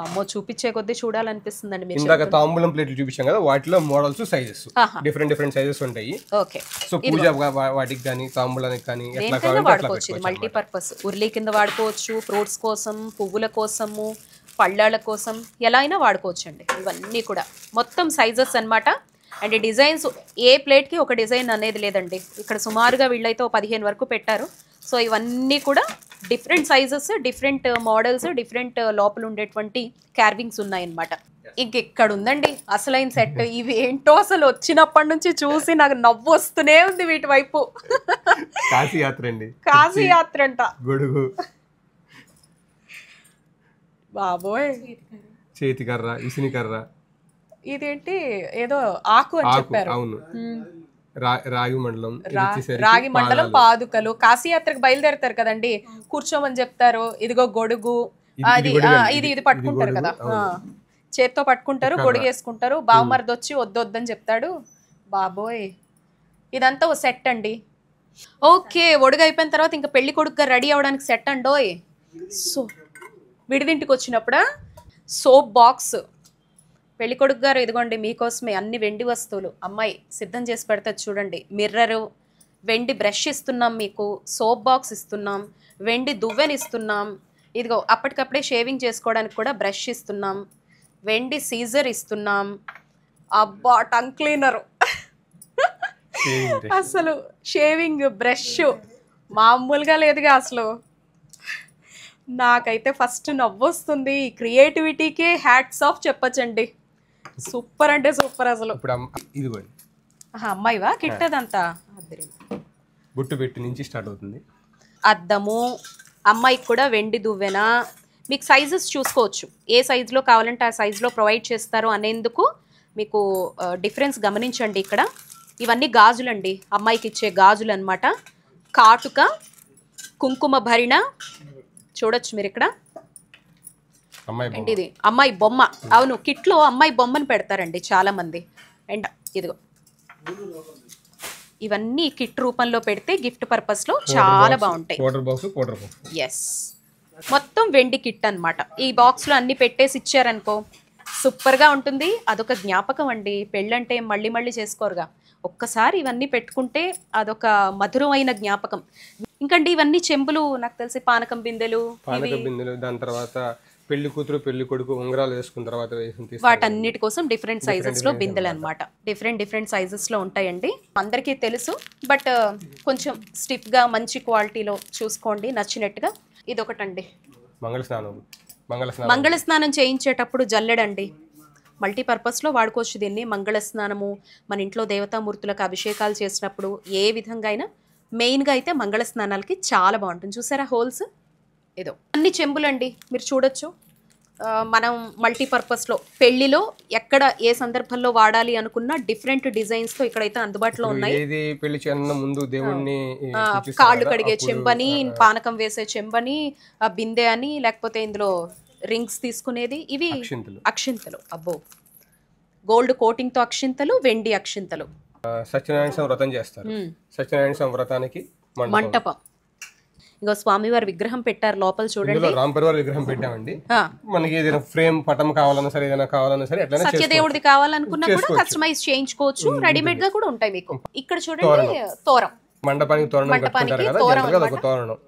అమ్మో చూపించే కొద్దీ చూడాలనిపిస్తుందండి. మీరు ఇందాక తాంబూలం ప్లేట్లు చూపించాం కదా, వాటిలో మోడల్స్ సైజెస్ డిఫరెంట్ సైజెస్ ఉంటాయి. ఓకే, సో పూజ వాటికి కానీ తాంబూలానికి కానీ ఎట్లా వాడుకోవచ్చు. ఇది మల్టీపర్పస్. ఉర్లీ కింద వాడుకోవచ్చు, ఫ్రూట్స్ కోసం, పువ్వుల కోసము, పళ్ళాళ్ళ కోసం ఎలా అయినా వాడుకోవచ్చు అండి. ఇవన్నీ కూడా మొత్తం సైజెస్ అన్నమాట. అండ్ డిజైన్స్ ఏ ప్లేట్కి ఒక డిజైన్ అనేది లేదండి. ఇక్కడ సుమారుగా వీళ్ళైతే 15 వరకు పెట్టారు. సో ఇవన్నీ కూడా different sizes, different models, different లోపల ఉండేటువంటి కార్వింగ్స్ ఉన్నాయన్నమాట. ఇంకెక్కడ ఉందండి అసలైన సెట్. ఇవి ఏంటో అసలు వచ్చినప్పటి నుంచి చూసి నాకు నవ్వు వస్తూనే ఉంది వీటి వైపు. కాశీయాత్ర అండి, కాశీయాత్ర అంట. గొడుగు, బాబోయ్, చేతికర్ర, ఇసినికర్ర, ఇదేంటి ఏదో ఆకు అని చెప్పారు. అవును, రాగి మండలం, రాగి మండలం పాదుకలు. కాశీయాత్రకు బయలుదేరతారు కదండి, కూర్చోమని చెప్తారు. ఇదిగో గొడుగు, ఇది పట్టుకుంటారు కదా, చేత్తో పట్టుకుంటారు, గొడుగు వేసుకుంటారు. బావమరిది వచ్చి వద్దొద్దని చెప్తాడు. బాబోయ్, ఇదంతా ఓ సెట్ అండి. ఓకే, ఒడుగు అయిపోయిన తర్వాత ఇంకా పెళ్లి కొడుకుగా రెడీ అవడానికి సెట్ అండోయ్. సో విడిదింటికి వచ్చినప్పుడా సోప్ బాక్స్. పెళ్లి కొడుకు గారు ఇదిగోండి మీకోసమే అన్ని వెండి వస్తువులు అమ్మాయి సిద్ధం చేసి పెడతారు చూడండి. మిర్రరు, వెండి బ్రష్ ఇస్తున్నాం మీకు, సోప్ బాక్స్ ఇస్తున్నాం, వెండి దువ్వెని ఇస్తున్నాం, ఇదిగో అప్పటికప్పుడే షేవింగ్ చేసుకోవడానికి కూడా బ్రష్ ఇస్తున్నాం, వెండి సీజర్ ఇస్తున్నాం. అబ్బా, టంగ్ క్లీనరు, అసలు షేవింగ్ బ్రష్ మామూలుగా లేదుగా అసలు. నాకైతే ఫస్ట్ నవ్వొస్తుంది. ఈ క్రియేటివిటీకే హ్యాట్స్ ఆఫ్ చెప్పచ్చండి. సూపర్ అంటే సూపర్ అసలు. అమ్మాయివా కిట్ అదంతా? బుట్టు పెట్టి నుంచి స్టార్ట్ అవుతుంది. అద్దము, అమ్మాయికి కూడా వెండి దువ్వెన. మీకు సైజెస్ చూసుకోవచ్చు, ఏ సైజులో కావాలంటే ఆ సైజులో ప్రొవైడ్ చేస్తారు అనేందుకు మీకు డిఫరెన్స్ గమనించండి. ఇక్కడ ఇవన్నీ గాజులండి, అమ్మాయికి ఇచ్చే గాజులు అన్నమాట. కాటుక, కుంకుమ భరిణ చూడొచ్చు మీరు ఇక్కడ. ఇది అమ్మాయి బొమ్మ. అవును, కిట్లో అమ్మాయి బొమ్మను పెడతారండి చాలా మంది. అండ్ ఇదిగో ఇవన్నీ కిట్ రూపంలో పెడితే గిఫ్ట్ పర్పస్ లో చాలా బాగుంటాయి. ఎస్, మొత్తం వెండి కిట్ అన్నమాట. ఈ బాక్స్ లో అన్ని పెట్టేసి ఇచ్చారనుకో సూపర్ గా ఉంటుంది. అదొక జ్ఞాపకం అండి. పెళ్ళంటే మళ్ళీ మళ్ళీ చేసుకోరుగా, ఒక్కసారి ఇవన్నీ పెట్టుకుంటే అదొక మధురమైన జ్ఞాపకం. ఇంకండి ఇవన్నీ చెంబులు, నాకు తెలిసి పానకం బిందెలు, దాని తర్వాత పెళ్లి కూతురు పెళ్లి కొడుకు ఉంగరాలు వేసుకున్న తర్వాత వాటన్నిటి కోసం డిఫరెంట్ సైజెస్ లో బిందెలు అన్నమాట. డిఫరెంట్ సైజెస్ లో ఉంటాయండి. అందరికీ తెలుసు, బట్ కొంచెం స్టిఫ్ గా మంచి క్వాలిటీలో చూసుకోండి నచ్చినట్టుగా. ఇదొకటండి, మంగళ స్నానం చేయించేటప్పుడు జల్లెడండి. మల్టీపర్పస్లో వాడుకోవచ్చు దీన్ని. మంగళ స్నానము, మన ఇంట్లో దేవతామూర్తులకు అభిషేకాలు చేసినప్పుడు ఏ విధంగా అయినా, మెయిన్గా అయితే మంగళ స్నానాలకి చాలా బాగుంటుంది. చూసారా హోల్స్? ఏదో అన్ని చెంబులండి మీరు చూడొచ్చు. మనం మల్టీపర్పస్లో పెళ్లిలో ఎక్కడ ఏ సందర్భంలో వాడాలి అనుకున్న డిఫరెంట్ డిజైన్స్తో ఇక్కడైతే అందుబాటులో ఉన్నాయి. కాళ్ళు కడిగే చెంబని, పానకం వేసే చెంబని, బిందె అని, లేకపోతే ఇందులో రింగ్స్ తీసుకునేది, ఇవి అక్షింతలు. అబ్బో, గోల్డ్ కోటింగ్ తో అక్షింతలు, వెండి అక్షింతలు. సత్యనారాయణ స్వామి వ్రతం చేస్తారు. సత్యనారాయణ స్వామి వ్రతానికి మంటపం. ఇంకో స్వామివారి విగ్రహం పెట్టారు లోపల చూడండి. రాంపరివారి విగ్రహం పెట్టామండి. మనకి ఏదైనా ఫ్రేమ్ పటం కావాలన్నా సరే, ఏదైనా కావాలన్నా సరే, అట్లా సత్యదేవుడిది కావాలనుకున్నా కూడా కస్టమైజ్ చేయించుకోవచ్చు. రెడీమేడ్ గా కూడా ఉంటాయి మీకు. ఇక్కడ చూడండి తోరం, మండపానికి తోరణం.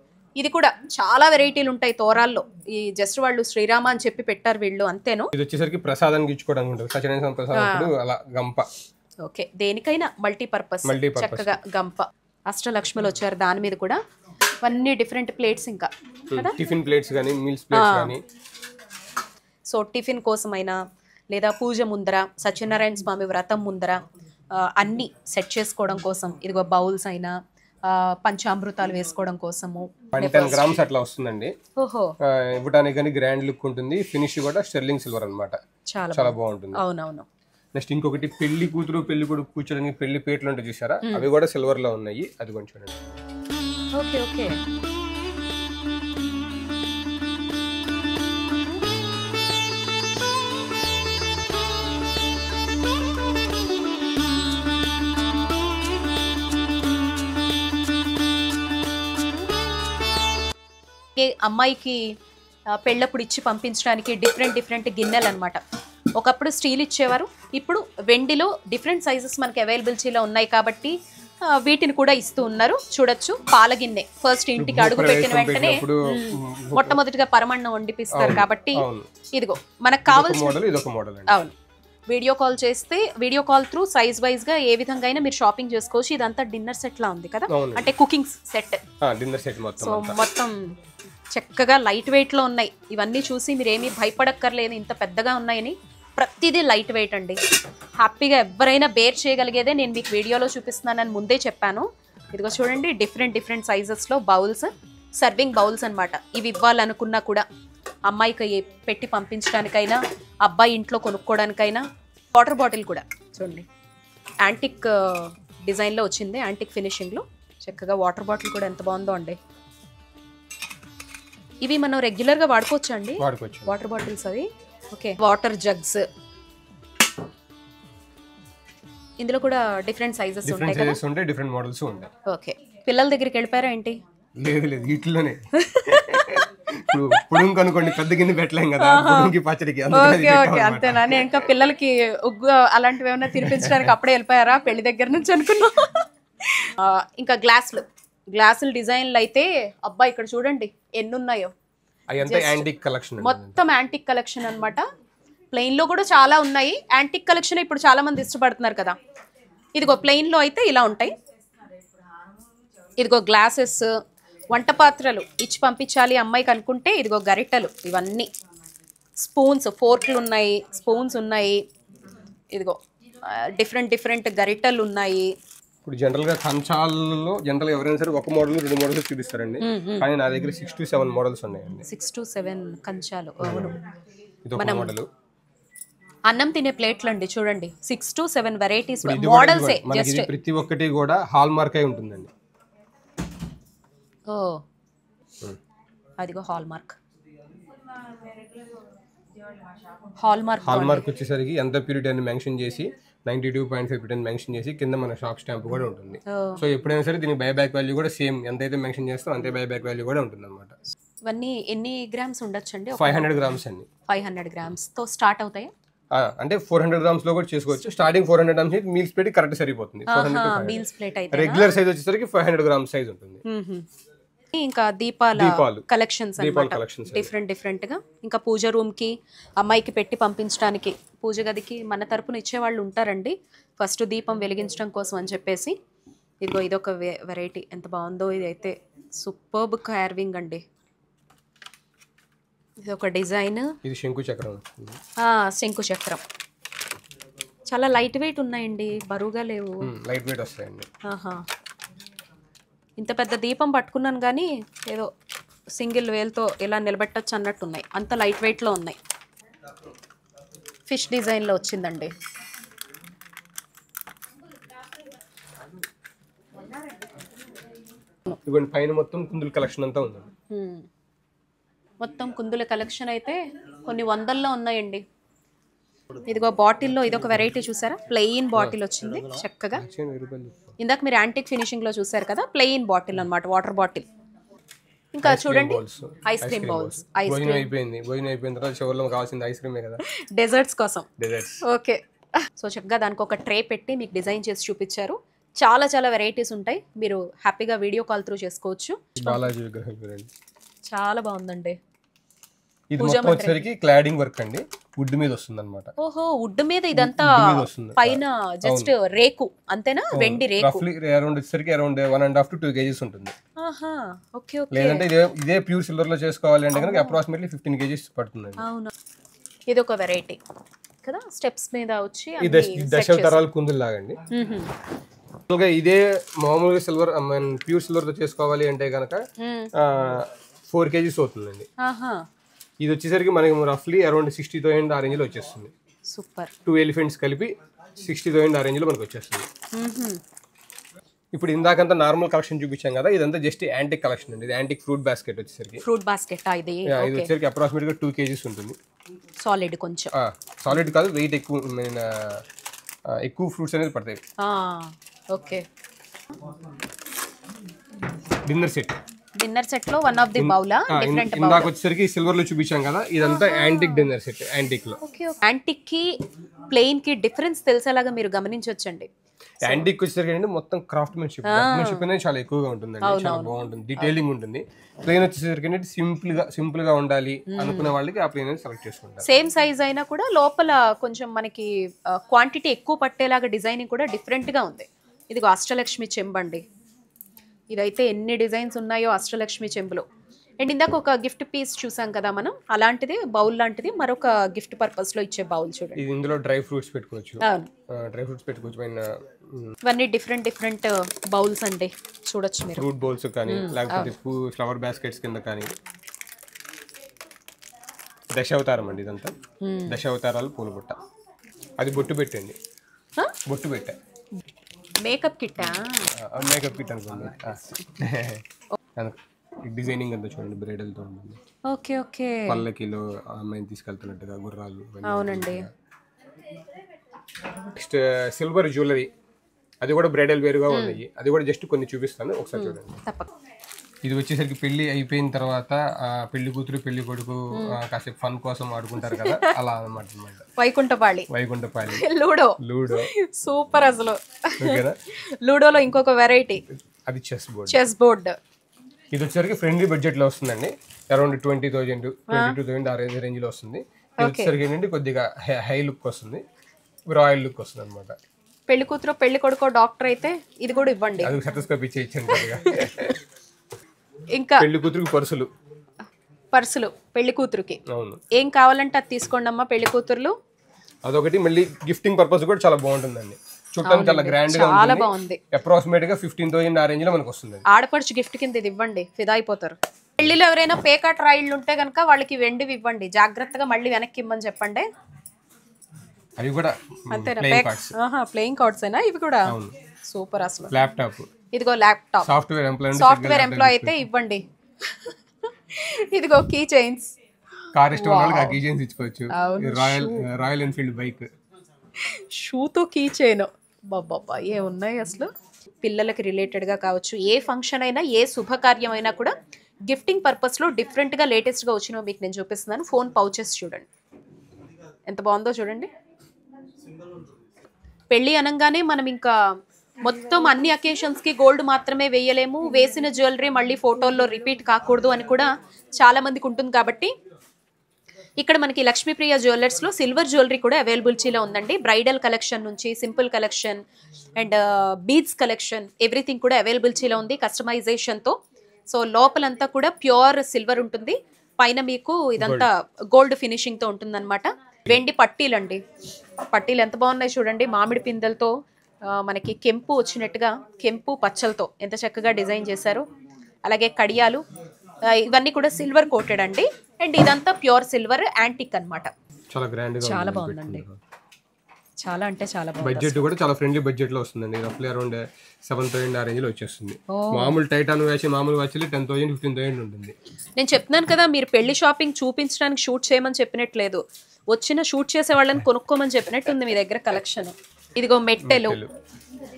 ఇది కూడా చాలా వెరైటీలు ఉంటాయి తోరాల్లో. ఈ జస్ట్ వాళ్ళు శ్రీరామ అని చెప్పి పెట్టారు వీళ్ళు, అంతేను. ఇది వచ్చేసరికి ప్రసాదానికి ఇచ్చుకోవడానికి ఉంటుంది. సత్యనారాయణ స్వామి ప్రసాదం అలా గంప. ఓకే, దేనికైనా మల్టీపర్పస్ చక్కగా గంప. అష్టలక్ష్ములు వచ్చారు దాని మీద కూడా. అన్ని డిఫరెంట్ ప్లేట్స్, ఇంకా టిఫిన్ ప్లేట్స్ గానీ, మీల్స్ ప్లేట్స్ గానీ. సో టిఫిన్ కోసమైనా, లేదా పూజ ముందర, సత్యనారాయణ స్వామి వ్రతం ముందర అన్ని సెట్ చేసుకోవడం కోసం, ఇదిగో బౌల్స్ అయినా, పంచామృతాలు వేసుకోవడం కోసము. 10 grams అట్లా వస్తుందండి. ఓహో, ఇవ్వడానికి కానీ గ్రాండ్ లుక్ ఉంటుంది. ఫినిష్ కూడా స్టెర్లింగ్ సిల్వర్ అన్నమాట. చాలా బాగుంటుంది. అవునవును. నెక్స్ట్ ఇంకొకటి పెళ్లి కూతురు పెళ్లి కొడుకు కూర్చోడానికి పెళ్లి పేట్లు ఉంటాయి చూసారా, అవి కూడా సిల్వర్ లో ఉన్నాయి. అది కొంచెం చూడండి. ఓకే ఓకే, అలాగే అమ్మాయికి పెళ్ళప్పుడు ఇచ్చి పంపించడానికి డిఫరెంట్ గిన్నెలు అనమాట. ఒకప్పుడు స్టీల్ ఇచ్చేవారు, ఇప్పుడు వెండిలో డిఫరెంట్ సైజెస్ మనకి అవైలబిలిటీలో ఉన్నాయి కాబట్టి వీటిని కూడా ఇస్తూ ఉన్నారు. చూడొచ్చు, పాల గిన్నె ఫస్ట్ ఇంటికి అడుగు పెట్టిన వెంటనే మొట్టమొదటిగా పరమన్నం వండిపిస్తారు కాబట్టి ఇదిగో మనకు కావాల్సిన. అవును, వీడియో కాల్ చేస్తే video call through size wise గా ఏ విధంగా అయినా మీరు షాపింగ్ చేసుకోవచ్చు. ఇదంతా డిన్నర్ సెట్ లా ఉంది కదా, అంటే కుకింగ్ సెట్. సో మొత్తం చక్కగా లైట్ వెయిట్ లో ఉన్నాయి. ఇవన్నీ చూసి మీరు ఏమీ భయపడక్కర్లేదు, ఇంత పెద్దగా ఉన్నాయని. ప్రతిదీ లైట్ వెయిట్ అండి, హ్యాపీగా ఎవరైనా బేర్ చేయగలిగేదే. నేను మీకు వీడియోలో చూపిస్తున్నానని ముందే చెప్పాను. ఇదిగో చూడండి, డిఫరెంట్ సైజెస్లో బౌల్స్, సర్వింగ్ బౌల్స్ అనమాట. ఇవి ఇవ్వాలనుకున్నా కూడా అమ్మాయికి పెట్టి పంపించడానికైనా, అబ్బాయి ఇంట్లో కొనుక్కోవడానికైనా. వాటర్ బాటిల్ కూడా చూడండి, యాంటిక్ డిజైన్లో వచ్చింది, యాంటిక్ ఫినిషింగ్లో. చక్కగా వాటర్ బాటిల్ కూడా ఎంత బాగుందో అండి. ఇవి మనం రెగ్యులర్గా వాడుకోవచ్చా అండి వాటర్ బాటిల్స్ అవి? Okay, water jugs. ఇందులో కూడా డిఫరెంట్ సైజెస్ ఉంటాయి కదా, డిఫరెంట్ మోడల్స్ ఉంటాయి. ఓకే, పిల్లల దగ్గరికి వెళ్ళిపోయారా ఏంటి? లేదు వీటిలోనే. ఇప్పుడు అనుకోండి, పెద్ద గిన్నె పెట్టలేం కదా పచ్చడికి. ఓకే, అంతేనా? నేను ఇంకా పిల్లలకి ఉగ్గు అలాంటివి ఏమైనా తినిపించడానికి అప్పుడే వెళ్ళిపోయారా పెళ్లి దగ్గర నుంచి అనుకున్నా. ఇంకా గ్లాసులు డిజైన్లు అయితే అబ్బా ఇక్కడ చూడండి ఎన్ని ఉన్నాయో. మొత్తం యాంటిక్ కలెక్షన్ అనమాట. ప్లెయిన్ లో కూడా చాలా ఉన్నాయి. యాంటిక్ కలెక్షన్ ఇప్పుడు చాలా మంది ఇష్టపడుతున్నారు కదా. ఇదిగో ప్లెయిన్ లో అయితే ఇలా ఉంటాయి. ఇదిగో గ్లాసెస్, వంట పాత్రలు ఇచ్చి పంపించాలి అమ్మాయికి అనుకుంటే ఇదిగో గరిటెలు, ఇవన్నీ స్పూన్స్, ఫోర్క్లు ఉన్నాయి, స్పూన్స్ ఉన్నాయి. ఇదిగో డిఫరెంట్ గరిటెలు ఉన్నాయి. ఇప్పుడు జనరల్ గా కంచాలలో జనరల్ ఎవరైనా సరే ఒక మోడల్ 2 మోడల్స్ చూపిస్తారండి, కానీ నా దగ్గర 6 to 7 మోడల్స్ ఉన్నాయండి. 6 to 7 కంచాలు. అవును, ఇది ఒక మోడల్. అన్నం తినే ప్లేట్లు అండి చూడండి, 6 to 7 వెరైటీస్ మోడల్స్. జస్ట్ ప్రతి ఒక్కటి కూడా హాల్ మార్క్ అయి ఉంటుందండి. ఓ అదిగో హాల్ మార్క్. హాల్ మార్క్ వచ్చేసరికి ఎంత ప్యూరిటీ అని మెన్షన్ చేసి 92.5% మెన్షన్ చేసి కింద మన షాప్ స్టాంప్ కూడా ఉంటుంది. సో ఎప్పుడైనా సరే దీని బైబ్యాక్ వాల్యూ కూడా సేమ్ ఎంతైతే మెన్షన్ చేస్తాం అంతే బైబ్యాక్ వాల్యూ కూడా ఉంటుంది అనమాట. ఇవన్నీ ఎన్ని గ్రామ్స్ ఉండొచ్చు అండి? 500 గ్రామ్స్ అండి. 500 గ్రామ్స్ తో స్టార్ట్ అవుతాయి. అంటే 400 గ్రామ్స్ లో కూడా చేసుకోవచ్చు. Starting 400 grams meals plate correct సరిపోతుంది. మీల్స్ ప్లేట్ అయితే రెగ్యులర్ సైజ్ వచ్చేసరికి 500 గ్రామ్స్ సైజ్ ఉంటుంది. ఇంకా దీపాలు కలెక్షన్స్ డిఫరెంట్ గా. ఇంకా పూజ రూమ్ కి అమ్మాయికి పెట్టి పంపించడానికి, పూజ గదికి మన తరపున ఇచ్చేవాళ్ళు ఉంటారండి ఫస్ట్ దీపం వెలిగించడం కోసం అని చెప్పేసి. ఇదిగో ఇదొక వెరైటీ, ఎంత బాగుందో. ఇది అయితే సూపర్బ్ కార్వింగ్ అండి. ఇది ఒక డిజైన్. ఇది శంకు చక్రం. శంకు చక్రం చాలా లైట్ వెయిట్ ఉన్నాయండి, బరువుగా లేవు. లైట్ వెయిట్ వస్తాయండి. ఇంత పెద్ద దీపం పట్టుకున్నాను కానీ ఏదో సింగిల్ వేల్తో ఇలా నిలబెట్టచ్చు అన్నట్టు ఉన్నాయి, అంత లైట్ వెయిట్లో ఉన్నాయి. ఫిష్ డిజైన్లో వచ్చిందండి. పైన మొత్తం కుందుల కలెక్షన్ అంతా ఉంది. మొత్తం కుందుల కలెక్షన్ అయితే కొన్ని వందల్లో ఉన్నాయండి. ఇదిగో బాటిల్లో ఇదొక వెరైటీ చూసారా, ప్లెయిన్ బాటిల్ వచ్చింది చక్కగా. ఇందాక మీరు యాంటిక్ ఫినిషింగ్ లో చూసారు కదా, ప్లెయిన్ బాటిల్ అన్నమాట, వాటర్ బాటిల్. ఇంకా చూడండి ఐస్ క్రీమ్ బౌల్స్. భోజనం అయిపోయిన తర్వాత చివర్లో కావాల్సింది ఐస్ క్రీమే కదా, డెజర్ట్స్ కోసం. ఓకే, సో చక్కగా దానికి ఒక ట్రే పెట్టి మీకు డిజైన్ చేసి చూపించారు. చాలా వెరైటీస్ ఉంటాయి, మీరు హ్యాపీగా వీడియో కాల్ త్రూ చేసుకోవచ్చు. చాలా బాగుందండి. ఇది మొత్తం వచ్చేసరికి క్లాడింగ్ వర్క్ అండి, వుడ్ మీద వస్తుంది అన్నమాట. ఓహో, వుడ్ మీద ఇదంతా పైన జస్ట్ రేకు అంతేనా? వెండి రేకు. అరౌండ్ వచ్చేసరికి అరౌండ్ 1.5 to 2 kgs ఉంటుంది. Okay okay. లేదంటే ఇదే ప్యూర్ సిల్వర్ లో చేసుకోవాలి అంటే కనుక అప్రాక్సిమేట్లీ 15 kgs పడుతుంది. అవును, ఇది ఒక వెరైటీ కదా, స్టెప్స్ మీద వచ్చి దశావతారాల కుందులు లాగండి. ఇదే మామూలుగా సిల్వర్ ప్యూర్ సిల్వర్ తో చేసుకోవాలి అంటే కనుక 4 kgs అవుతుందండి. ఇది వచ్చేసరికి మనకి రఫ్లీ అరౌండ్ 60,000 ఆ రేంజ్ లో వచ్చేస్తుంది. సూపర్. 2 ఎలిఫెంట్స్ కలిపి 60,000 ఆ రేంజ్ లో మనకు వచ్చేస్తుంది. ఇప్పుడు ఇందాకంతా నార్మల్ కలెక్షన్ చూపించాం కదా, ఇదంతా జస్ట్ యాంటిక్ కలెక్షన్ అండి. ఇది యాంటిక్ ఫ్రూట్ బాస్కెట్ వచ్చేసరికి. ఫ్రూట్ బాస్కెట్ ఇది వచ్చేసరికి అప్రాక్సిమేట్ గా 2 kgs ఉంటుంది. సాలిడ్, కొంచెం సాలిడ్ కాదు, వెయిట్ ఎక్కువ ఫ్రూట్స్ అనేది పడతాయి. Okay. Dinner set. Dinner set లో వన్ ఆఫ్ ది బౌలా డిఫరెంట్ బౌల్. ఇందాక వచ్చేసరికి సిల్వర్ లో చూపించాం కదా, ఇదంతా యాంటిక్ డిన్నర్ సెట్. యాంటిక్ లో యాంటిక్ కి ప్లెయిన్ కి డిఫరెన్స్ తెలిసేలాగా మీరు గమనించొచ్చండి. యాంటిక్ వచ్చేసరికి మొత్తం క్రాఫ్ట్మెన్షిప్ అనేది చాలా ఎక్కువగా ఉంటుందండి, చాలా బాగుంటుంది, డీటెయిలింగ్ ఉంటుంది. ప్లేన్ వచ్చేసరికి సింపుల్ గా ఉండాలి అనుకునే వాళ్ళకి ఆ ప్లేన్ సెలెక్ట్ చేసుకుంటారు. సేమ్ సైజ్ అయినా కూడా లోపల కొంచెం మనకి క్వాంటిటీ ఎక్కువ పట్టేలాగా డిజైనింగ్ కూడా డిఫరెంట్ గా ఉంది. ఇదిగో అష్టలక్ష్మి చెంబండి, ఇదైతే ఎన్ని డిజైన్స్ ఉన్నాయో అష్టలక్ష్మి చెంబులో. అండ్ ఇందాక ఒక గిఫ్ట్ పీస్ చూసాం కదా మనం, అలాంటిది బౌల్ లాంటిది మరొక గిఫ్ట్ పర్పస్ లో ఇచ్చే బౌల్ చూడండి. ఇది ఇందులో డ్రై ఫ్రూట్స్ పెట్టుకోవచ్చు, డ్రై ఫ్రూట్స్ పెట్టుకోవచ్చు. ఇవన్నీ డిఫరెంట్ బౌల్స్ అండి, చూడొచ్చు మీరు. ఫ్రూట్ బౌల్స్ కానీ లేకపోతే ఫ్లవర్ బాస్కెట్స్ కింద కానీ. దశావతారం అండి ఇదంతా, దశావతారాలు పూల బుట్ట. అది బొట్టు పెట్టండి, బొట్టు పెట్టా. మేకప్ కిట్టా? మేకప్ కిట్ అనుకోండి. డిజైనింగ్ అంతా చూడండి, బ్రైడల్ తో ఉంటుంది. Okay okay. పల్లకిలో అమ్మాయిని తీసుకెళ్తున్నట్టుగా గుర్రాలు. అవునండి. నెక్స్ట్ సిల్వర్ జ్యువెలరీ, అది కూడా బ్రైడల్ వేరుగా ఉన్నాయి. అది కూడా జస్ట్ కొన్ని చూపిస్తాను, ఒకసారి చూడండి. ఇది వచ్చేసరికి పెళ్లి అయిపోయిన తర్వాత పెళ్లి కూతురు పెళ్లి కొడుకు కాసేపు ఫన్ కోసం ఆడుకుంటారు కదా, అలా అన్నమాట. వైకుంఠపాళి లూడో. లూడో సూపర్ అసలు. లూడోలో ఇంకొక వెరైటీ, అది చెస్ బోర్డ్. ఇది వచ్చేసరికి ఫ్రెండ్లీ బడ్జెట్ లో వస్తుందండి, అరౌండ్ 20,000 22,000 ఆ రేంజ్ లో వస్తుంది. ఇది వచ్చేసరికి ఏంటంటే కొద్దిగా హై లుక్ వస్తుంది, రాయల్ లుక్ వస్తుంది అనమాట. పెళ్లి కూతురు పెళ్లి కొడుకో డాక్టర్ అయితే ఇది కూడా ఇవ్వండి, అది సటోస్కోప్ ఇచ్చేయచ్చండి. ఇంకా పెళ్లి కూతురుకి పర్సులు పెళ్లి కూతురుకి. అవును, ఏం కావాలంటే అది తీసుకోండి అమ్మా పెళ్లి కూతురులు. అదొకటి. మళ్ళీ గిఫ్టింగ్ పర్పస్ కూడా చాలా బాగుంటుందండి, చూడటానికి చాలా గ్రాండ్ గా చాలా బాగుంది. అప్రాక్సిమేట్ గా 15,000 ఆ రేంజ్ లో మనకు వస్తుంది. ఆడపడుచు గిఫ్ట్ కింద ఇది ఇవ్వండి, ఫిదా అయిపోతారు. పెళ్లిలో ఎవరైనా పేకాట్ రాయిళ్ళు ఉంటే కనుక వాళ్ళకి వెండివి ఇవ్వండి, జాగ్రత్తగా మళ్ళీ వెనక్కి ఇవ్వమని చెప్పండి. అవి కూడా అంతేనా? ప్లేయింగ్ కార్డ్స్ అయినా ఇవి కూడా? సూపర్ అసలు. ల్యాప్టాప్, ఇదిగో ల్యాప్టాప్. సాఫ్ట్వేర్ ఎంప్లాయ్ అయితే ఇవ్వండి. ఇదిగో కీ చైన్స్, కార్ ఇష్టం వాళ్ళకి ఆ కీ చైన్స్ ఇచ్చుకోవచ్చు. రాయల్ ఎన్ఫీల్డ్ బైక్, షూతో కీ చైన్. బాబా ఏమున్నాయి అసలు. పిల్లలకి రిలేటెడ్గా కావచ్చు, ఏ ఫంక్షన్ అయినా ఏ శుభకార్యం అయినా కూడా గిఫ్టింగ్ పర్పస్లో డిఫరెంట్గా లేటెస్ట్గా వచ్చినవి మీకు నేను చూపిస్తున్నాను. ఫోన్ పౌచెస్ చూడండి ఎంత బాగుందో చూడండి. పెళ్ళి అనగానే మనం ఇంకా మొత్తం అన్ని అకేషన్స్కి గోల్డ్ మాత్రమే వేయలేము, వేసిన జ్యువెలరీ మళ్ళీ ఫోటోల్లో రిపీట్ కాకూడదు అని కూడా చాలా మందికి ఉంటుంది. కాబట్టి ఇక్కడ మనకి లక్ష్మీప్రియ జ్యువెలర్స్లో సిల్వర్ జ్యువెలరీ కూడా అవైలబిలిటీలో ఉందండి. బ్రైడల్ కలెక్షన్ నుంచి simple collection and beads collection everything కూడా అవైలబిలిటీలో ఉంది కస్టమైజేషన్తో. సో లోపలంతా కూడా ప్యూర్ సిల్వర్ ఉంటుంది, పైన మీకు ఇదంతా గోల్డ్ ఫినిషింగ్తో ఉంటుంది అనమాట. వెండి పట్టీలు అండి, పట్టీలు ఎంత బాగున్నాయి చూడండి. మామిడి పిందెలతో మనకి కెంపు వచ్చినట్టుగా కెంపు పచ్చలతో ఎంత చక్కగా డిజైన్ చేశారు. అలాగే కడియాలు, ఇవన్నీ కూడా సిల్వర్ కోటెడ్ అండి. అండ్ ఇదంతా ప్యూర్ సిల్వర్ యాంటిక్ అన్నమాట. చాలా బాగుందండి, చాలా అంటే చాలా బాగుంది. బడ్జెట్ కూడా చాలా ఫ్రెండ్లీ బడ్జెట్ లో వస్తుందండి, రఫ్లీ అరౌండ్ 7,000 ఆ రేంజ్ లో వచ్చేస్తుంది. మామూలు టైటాన్ వాచ్ మామూలు వాచ్లు 10,000 15,000 ఉంటుంది. నేను చెప్తున్నాను కదా, మీరు పెళ్లి షాపింగ్ చూపించడానికి షూట్ చేయమని చెప్పినట్లేదు, వచ్చిన షూట్ చేసే వాళ్ళని కొనుక్కోమని చెప్పినట్టుంది మీ దగ్గర కలెక్షన్. ఇదిగో మెట్టెలు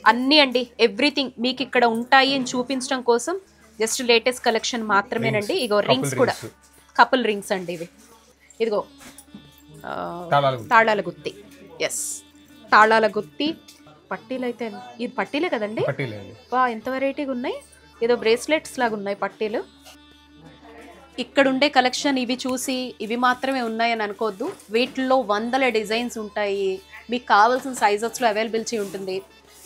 అన్నీ అండి, ఎవ్రీథింగ్ మీకు ఇక్కడ ఉంటాయి అని చూపించడం కోసం జస్ట్ లేటెస్ట్ కలెక్షన్ మాత్రమేనండి. ఇగో రింగ్స్ కూడా కపుల్ రింగ్స్ అండి ఇవి. ఇదిగో తాళాల గుత్తి, ఎస్ తాళాల గుత్తి. పట్టీలు అయితే ఇది పట్టీలే కదండి, వా ఎంత వెరైటీగా ఉన్నాయి. ఏదో బ్రేస్లెట్స్ లాగా ఉన్నాయి పట్టీలు. ఇక్కడ ఉండే కలెక్షన్ ఇవి చూసి ఇవి మాత్రమే ఉన్నాయని అనుకోవద్దు, వీటిల్లో వందల డిజైన్స్ ఉంటాయి, మీకు కావాల్సిన సైజెస్లో అవైలబిలిటీ ఉంటుంది.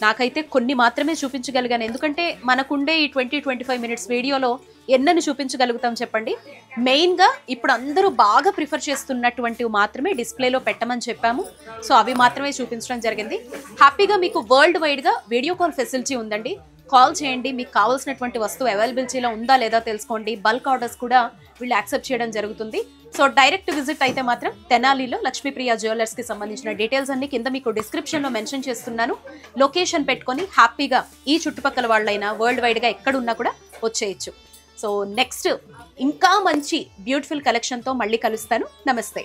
నాకైతే కొన్ని మాత్రమే చూపించగలిగాను, ఎందుకంటే మనకుండే ఈ 20-25 మినిట్స్ వీడియోలో ఎన్నని చూపించగలుగుతాం చెప్పండి. మెయిన్గా ఇప్పుడు అందరూ బాగా ప్రిఫర్ చేస్తున్నటువంటివి మాత్రమే డిస్ప్లేలో పెట్టమని చెప్పాము. సో అవి మాత్రమే చూపించడం జరిగింది. హ్యాపీగా మీకు వరల్డ్ వైడ్గా వీడియో కాల్ ఫెసిలిటీ ఉందండి, కాల్ చేయండి, మీకు కావాల్సినటువంటి వస్తువు అవైలబిలిటీలో ఉందా లేదా తెలుసుకోండి. బల్క్ ఆర్డర్స్ కూడా వీళ్ళు యాక్సెప్ట్ చేయడం జరుగుతుంది. సో డైరెక్ట్ విజిట్ అయితే మాత్రం తెనాలిలో లక్ష్మీప్రియ జ్యువెలర్స్కి సంబంధించిన డీటెయిల్స్ అన్ని కింద మీకు డిస్క్రిప్షన్లో మెన్షన్ చేస్తున్నాను. లొకేషన్ పెట్టుకొని హ్యాపీగా ఈ చుట్టుపక్కల వాళ్ళైనా వరల్డ్ వైడ్గా ఎక్కడున్నా కూడా వచ్చేయచ్చు. సో నెక్స్ట్ ఇంకా మంచి బ్యూటిఫుల్ కలెక్షన్తో మళ్ళీ కలుస్తాను. నమస్తే.